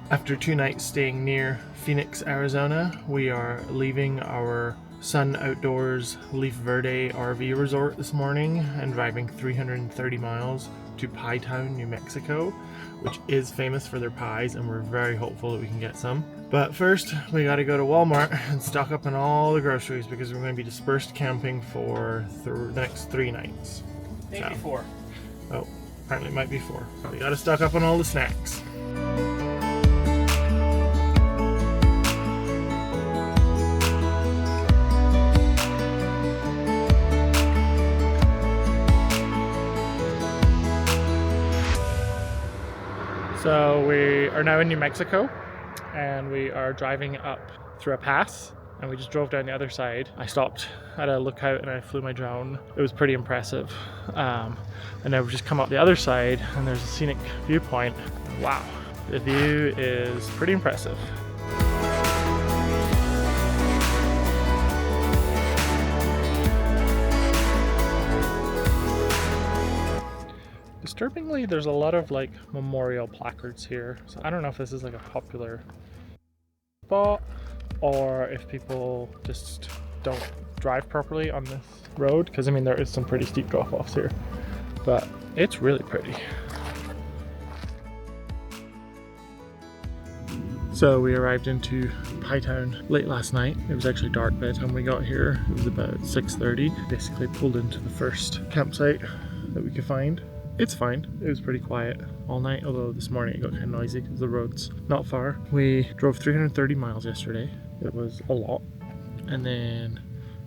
After 2 nights staying near Phoenix, Arizona, we are leaving our Sun Outdoors Leaf Verde RV resort this morning and driving 330 miles to PieTown, New Mexico, which is famous for their pies, and we're very hopeful that we can get some. But first, we gotta go to Walmart and stock up on all the groceries because we're going to be dispersed camping for the next 3 nights. Maybe 4. Oh, apparently it might be 4. So we gotta stock up on all the snacks. So we are now in New Mexico and we are driving up through a pass, and we just drove down the other side. I stopped at a lookout and I flew my drone. It was pretty impressive. And now we've just come up the other side and there's a scenic viewpoint. Wow, the view is pretty impressive. Disturbingly, there's a lot of like memorial placards here. So I don't know if this is like a popular spot or if people just don't drive properly on this road, because I mean there is some pretty steep drop-offs here, but it's really pretty. So we arrived into PieTown late last night. It was actually dark by the time we got here. It was about 6:30. Basically pulled into the first campsite that we could find. It's fine. It was pretty quiet all night, although this morning it got kind of noisy because the road's not far. We drove 330 miles yesterday. It was a lot. And then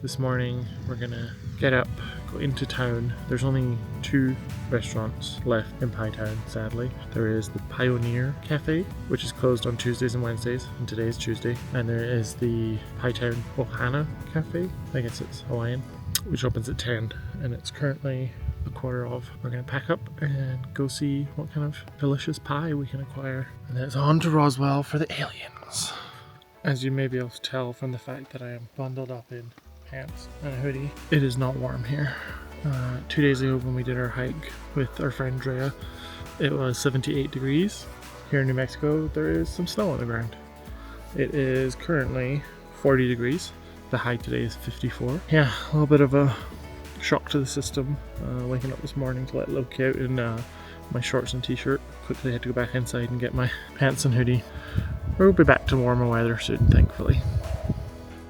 this morning we're gonna get up, go into town. There's only 2 restaurants left in PieTown, sadly. There is the Pioneer Cafe, which is closed on Tuesdays and Wednesdays, and today is Tuesday. And there is the PieTown Ohana Cafe, I guess it's Hawaiian, which opens at 10, and it's currently a quarter of. We're gonna pack up and go see what kind of delicious pie we can acquire. And then it's on to Roswell for the aliens. As you may be able to tell from the fact that I am bundled up in pants and a hoodie, it is not warm here. 2 days ago when we did our hike with our friend Drea, it was 78 degrees. Here in New Mexico, there is some snow on the ground. It is currently 40 degrees. The high today is 54. Yeah, a little bit of a shock to the system. Waking up this morning to let Loki out in my shorts and t-shirt. Quickly had to go back inside and get my pants and hoodie. We'll be back to warmer weather soon, thankfully.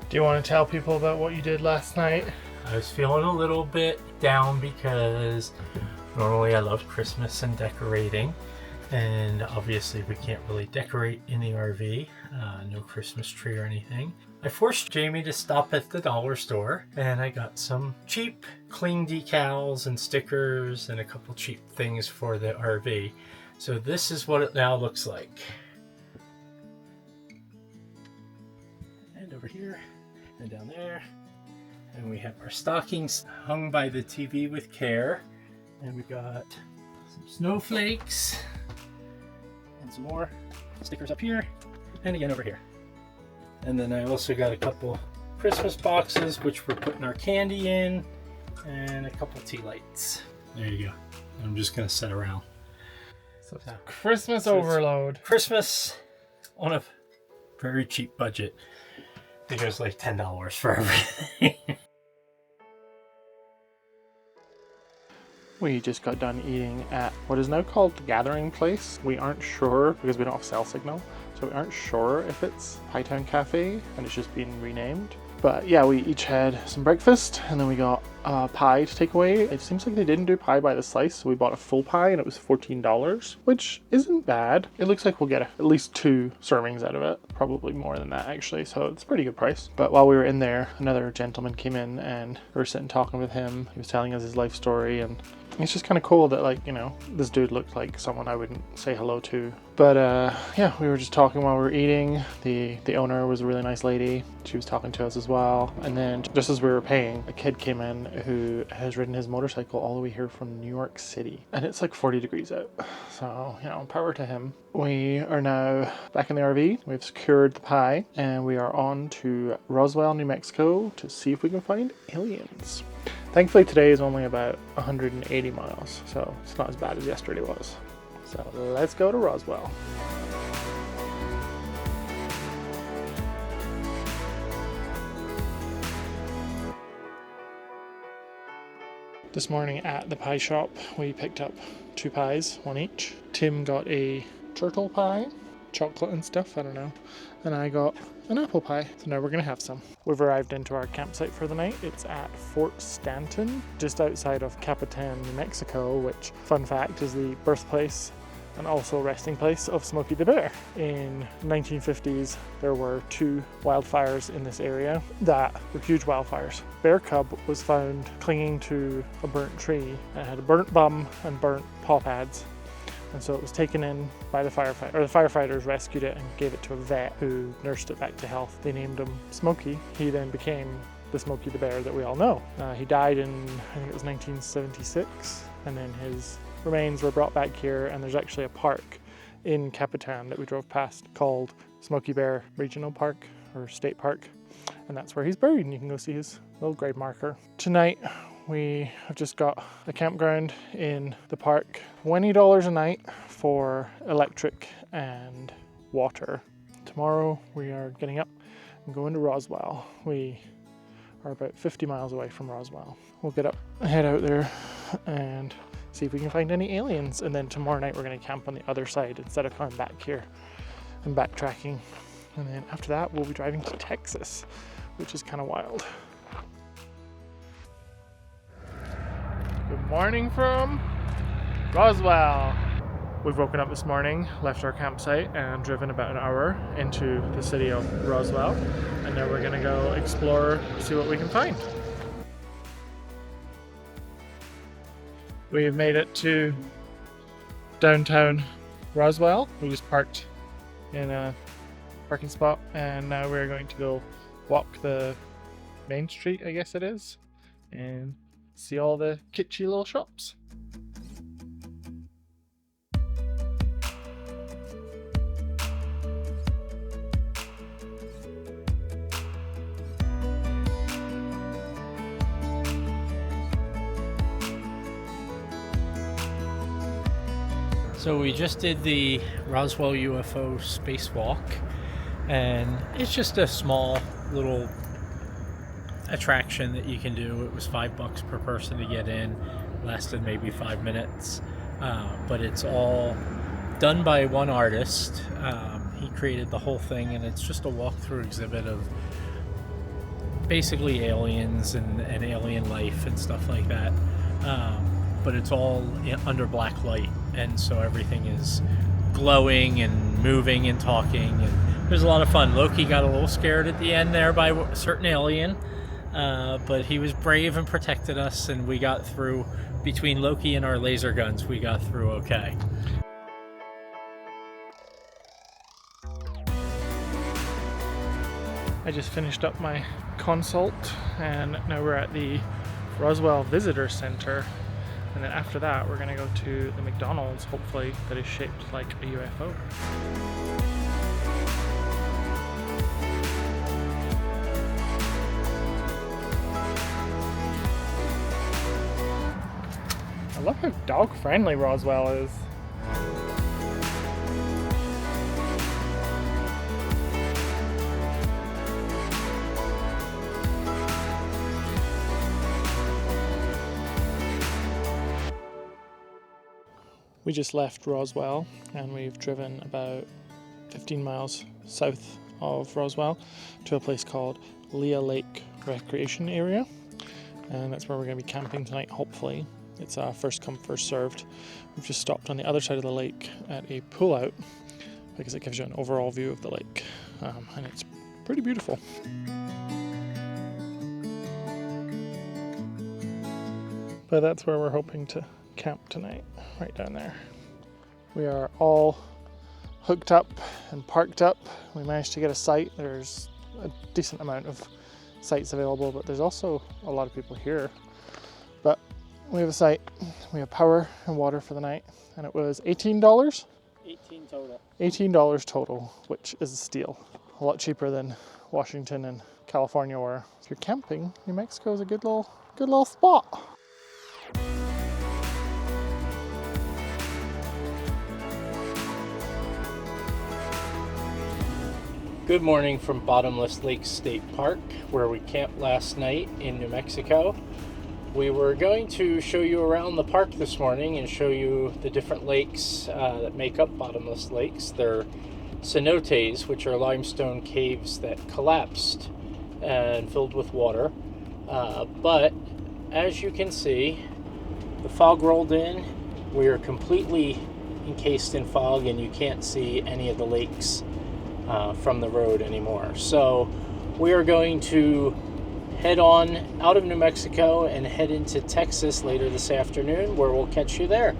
Do you want to tell people about what you did last night? I was feeling a little bit down because normally I love Christmas and decorating, and obviously we can't really decorate in the RV. No Christmas tree or anything. I forced Jamie to stop at the dollar store, and I got some cheap clean decals and stickers and a couple cheap things for the RV. So this is what it now looks like. And over here and down there. And we have our stockings hung by the TV with care. And we got some snowflakes and some more stickers up here and again over here. And then I also got a couple Christmas boxes, which we're putting our candy in, and a couple tea lights. There you go. I'm just gonna sit around. So Christmas overload. Christmas on a very cheap budget. I think it was like $10 for everything. We just got done eating at what is now called the Gathering Place. We aren't sure because we don't have cell signal, so we aren't sure if it's PieTown Cafe and it's just been renamed. But yeah, we each had some breakfast and then we got pie to take away. It seems like they didn't do pie by the slice, so we bought a full pie and it was $14, which isn't bad. It looks like we'll get at least 2 servings out of it, probably more than that actually, so it's a pretty good price. But while we were in there, another gentleman came in and we were sitting talking with him. He was telling us his life story, and it's just kind of cool that, like, you know, this dude looked like someone I wouldn't say hello to. But yeah, we were just talking while we were eating. The owner was a really nice lady. She was talking to us as well. And then just as we were paying, a kid came in who has ridden his motorcycle all the way here from New York City. And it's like 40 degrees out. So, you know, power to him. We are now back in the RV. We've secured the pie and we are on to Roswell, New Mexico to see if we can find aliens. Thankfully today is only about 180 miles, so it's not as bad as yesterday was. So let's go to Roswell. This morning at the pie shop, we picked up 2 pies, one each. Tim got a turtle pie, chocolate and stuff, I don't know. And I got an apple pie, so now we're gonna have some. We've arrived into our campsite for the night. It's at Fort Stanton, just outside of Capitan, New Mexico, which, fun fact, is the birthplace and also resting place of Smokey the Bear. In 1950s, there were 2 wildfires in this area that were huge wildfires. Bear cub was found clinging to a burnt tree and it had a burnt bum and burnt paw pads. And so it was taken in by the firefighter, or the firefighters rescued it and gave it to a vet who nursed it back to health. They named him Smokey. He then became the Smokey the Bear that we all know. He died in, I think it was 1976, and then his remains were brought back here, and there's actually a park in Capitan that we drove past called Smokey Bear Regional Park or State Park, and that's where he's buried, and you can go see his little grave marker. Tonight we have just got a campground in the park, $20 a night for electric and water. Tomorrow we are getting up and going to Roswell. We are about 50 miles away from Roswell. We'll get up, head out there and see if we can find any aliens, and then tomorrow night we're going to camp on the other side instead of coming back here and backtracking. And then after that we'll be driving to Texas, which is kind of wild. Good morning from Roswell. We've woken up this morning, left our campsite and driven about an hour into the city of Roswell, and now we're going to go explore, see what we can find. We have made it to downtown Roswell. We just parked in a parking spot, and now we're going to go walk the main street, I guess it is, and see all the kitschy little shops. So we just did the Roswell UFO Spacewalk, and it's just a small little attraction that you can do. It was $5 per person to get in, lasted maybe 5 minutes, but it's all done by one artist. He created the whole thing, and it's just a walkthrough exhibit of basically aliens and alien life and stuff like that. But it's all under black light, and so everything is glowing and moving and talking, and there's a lot of fun. Loki got a little scared at the end there by a certain alien, but he was brave and protected us, and we got through. Between Loki and our laser guns, we got through okay. I just finished up my consult, and now we're at the Roswell Visitor Center. And then after that, we're going to go to the McDonald's, hopefully, that is shaped like a UFO. I love how dog-friendly Roswell is. We just left Roswell and we've driven about 15 miles south of Roswell to a place called Leah Lake Recreation Area, and that's where we're going to be camping tonight, hopefully. It's first come, first served. We've just stopped on the other side of the lake at a pull out because it gives you an overall view of the lake, and it's pretty beautiful. But that's where we're hoping to camp tonight, right down there. We are all hooked up and parked up. We managed to get a site. There's a decent amount of sites available, but there's also a lot of people here. But we have a site, we have power and water for the night, and it was $18? $18 total. $18 total, which is a steal. A lot cheaper than Washington and California, where if you're camping, New Mexico is a good little spot. Good morning from Bottomless Lakes State Park, where we camped last night in New Mexico. We were going to show you around the park this morning and show you the different lakes that make up Bottomless Lakes. They're cenotes, which are limestone caves that collapsed and filled with water. But as you can see, the fog rolled in. We are completely encased in fog and you can't see any of the lakes from the road anymore. So we are going to head on out of New Mexico and head into Texas later this afternoon, where we'll catch you there.